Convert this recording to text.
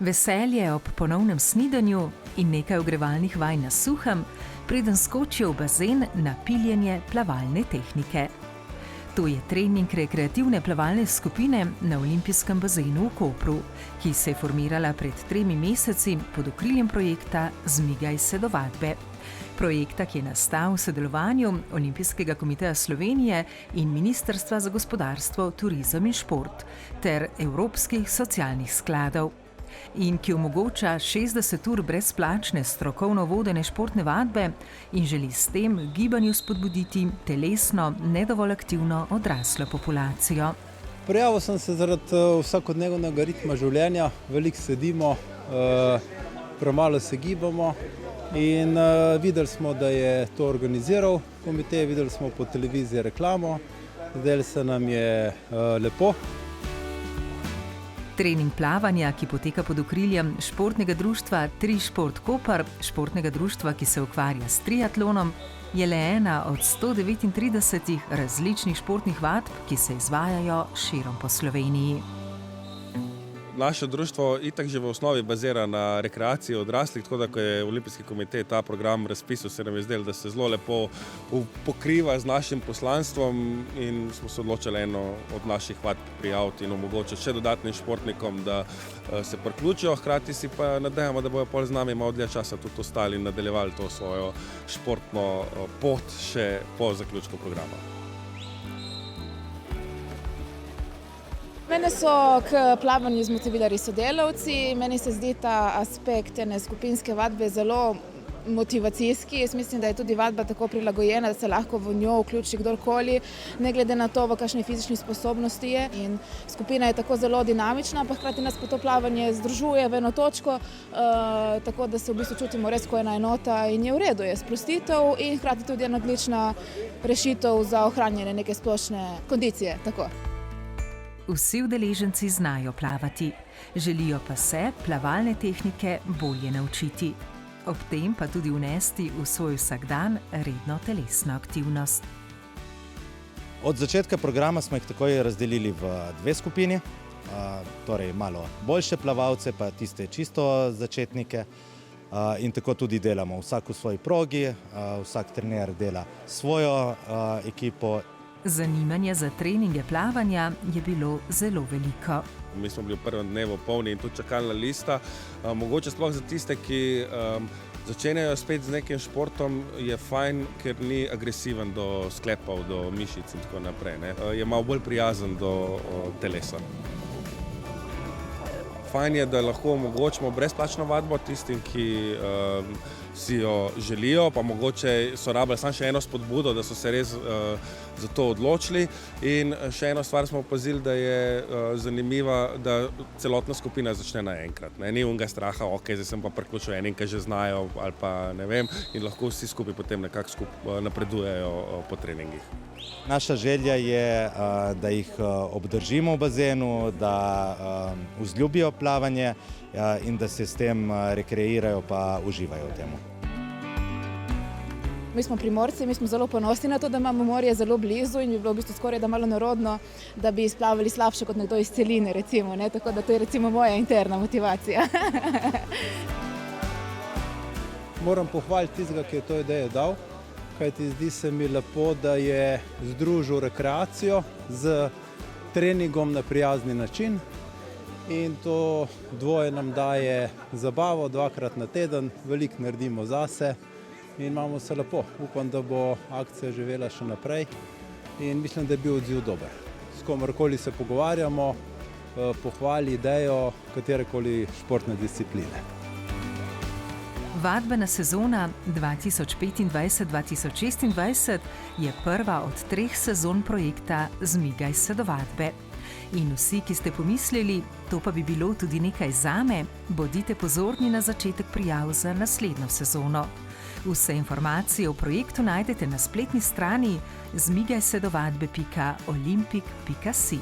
Veselje ob ponovnem snidanju in nekaj ogrevalnih vaj na suhem, preden skočijo v bazen na piljenje plavalne tehnike. To je trening rekreativne plavalne skupine na olimpijskem bazenu v Kopru, ki se je formirala pred 3 meseci pod okriljem projekta Zmigaj se do vadbe. Projekta, ki je nastal v sodelovanju Olimpijskega komiteja Slovenije in Ministrstva za gospodarstvo, turizem in šport ter Evropskih socialnih skladov. In ki omogoča 60 ur brezplačne strokovno vodene športne vadbe in želi s tem gibanju spodbuditi telesno nedovolj aktivno odraslo populacijo. Prijavil sem se zaradi vsakodnevnega ritma življenja, veliko sedimo, premalo se gibamo in videli smo, da je to organiziral komitej, videli smo po televiziji reklamo, zdelo se nam je lepo. Trening plavanja, ki poteka pod okriljem športnega društva Trišport Koper, športnega društva, ki se ukvarja s triatlonom, je le ena od 139 različnih športnih vadb, ki se izvajajo širom po Sloveniji. Naše društvo itak že v osnovi bazira na rekreaciji odraslih, tako da ko je Olimpijski komitej ta program razpisal, se nam je zdelo, da se zelo lepo pokriva z našim poslanstvom in smo se odločili eno od naših vadb prijaviti in omogočiti še dodatnim športnikom, da se priključijo, hkrati si pa nadejamo, da bojo pol z nami malo dlje časa tudi ostali in nadaljevali to svojo športno pot še po zaključku programa. Mene so k plavanju zmotivirali sodelavci, meni se zdi ta aspekt ene skupinske vadbe zelo motivacijski. Jaz mislim, da je tudi vadba tako prilagojena, da se lahko v njo vključi kdorkoli, ne glede na to, v kakšni fizični sposobnosti je. In skupina je tako zelo dinamična, pa hkrati nas pa to plavanje združuje v eno točko, tako da se v bistvu čutimo res kot ena enota in je v redu, je sprostitev in hkrati tudi ena odlična rešitev za ohranjanje neke splošne kondicije. Tako. Vsi udeleženci znajo plavati, želijo pa se plavalne tehnike bolje naučiti. Ob tem pa tudi vnesti v svoj vsakdan redno telesno aktivnost. Od začetka programa smo jih takoj razdelili v 2 skupini, torej malo boljše plavalce, pa tiste čisto začetnike. In tako tudi delamo, vsak v svoji progi, vsak trener dela svojo ekipo. Zanimanje za treninge plavanja je bilo zelo veliko. Mi smo bili v prvem dnevu polni in tudi čakalna lista. Mogoče sploh za tiste, ki začenjajo spet z nekim športom, je fajn, ker ni agresiven do sklepov, do mišic in tako naprej. Je malo bolj prijazen do telesa. Fajn je, da lahko omogočimo brezplačno vadbo tistim, ki si jo želijo, pa mogoče so rabili samo še eno spodbudo, da so se res za to odločili. In še eno stvar smo opazili, da je zanimiva, da celotna skupina začne naenkrat. Ni onega straha, ok, zdaj sem pa priključil enim, ki že znajo ali pa ne vem, in lahko vsi skupaj potem nekako napredujejo po treningih. Naša želja je, da jih obdržimo v bazenu, da vzljubijo plavanje in da se s tem rekreirajo pa uživajo v tem. Mi smo Primorci, mi smo zelo ponosni na to, da imamo morje zelo blizu in bi bilo v bistvu skoraj da malo nerodno, da bi splavali slabše kot nekdo iz celine, recimo. Tako da to je recimo moja interna motivacija. Moram pohvaliti tistega, ki je to idejo dal, kajti zdi se mi lepo, da je združil rekreacijo z treningom na prijazni način in to dvoje nam daje zabavo 2-krat na teden, veliko naredimo zase in imamo se lepo. Upam, da bo akcija živela še naprej in mislim, da je bil odziv dober. S komerkoli se pogovarjamo, pohvali idejo katerekoli športne discipline. Vadbena sezona 2025-2026 je prva od 3 sezon projekta Zmigaj se do vadbe. In vsi, ki ste pomislili, to pa bi bilo tudi nekaj zame, bodite pozorni na začetek prijav za naslednjo sezono. Vse informacije o projektu najdete na spletni strani zmigajsedovadbe.olimpik.si.